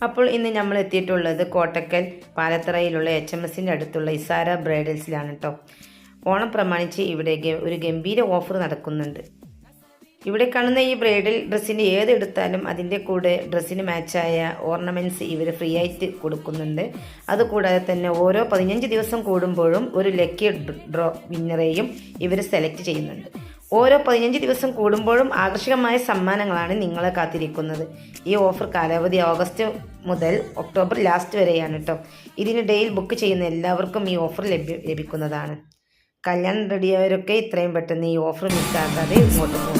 അപ്പോൾ ഇന്ന് നമ്മൾ എത്തിയിട്ടുള്ളത് കോട്ടക്കൽ പാലത്തറയിലുള്ള HMSൻ്റെ അടുത്തുള്ള ഇസാര ബ്രൈഡൽസിലാണ് കേട്ടോ. ഓണം പ്രമാണിച്ച് ഇവിടെ ഒരു ഗംഭീര ഓഫർ നടക്കുന്നുണ്ട്. ഇവിടെ കാണുന്ന ഈ ബ്രൈഡൽ ഡ്രസ്സിൻ്റെ ഏത് എടുത്താലും അതിൻ്റെ കൂടെ ഡ്രസ്സിന് മാച്ചായ ഓർണമെൻറ്റ്സ് ഇവർ ഫ്രീ ആയിട്ട് കൊടുക്കുന്നുണ്ട്. അതുകൂടാതെ തന്നെ ഓരോ 15 ദിവസം കൂടുമ്പോഴും ഒരു ലക്കി ഡ്രോ വിന്നറേയും ഇവർ സെലക്ട് ചെയ്യുന്നുണ്ട്. ഓരോ 15 ദിവസം കൂടുമ്പോഴും ആകർഷകമായ സമ്മാനങ്ങളാണ് നിങ്ങളെ കാത്തിരിക്കുന്നത്. ഈ ഓഫർ കാലാവധി ഓഗസ്റ്റ് മുതൽ ഒക്ടോബർ ലാസ്റ്റ് വരെയാണ് കേട്ടോ. ഇതിനിടയിൽ ബുക്ക് ചെയ്യുന്ന എല്ലാവർക്കും ഈ ഓഫർ ലഭിക്കുന്നതാണ്. കല്യാണം റെഡിയായവരൊക്കെ ഇത്രയും പെട്ടെന്ന് ഈ ഓഫർ മിസ്സാക്കാതെ ഇങ്ങോട്ട് പോകും.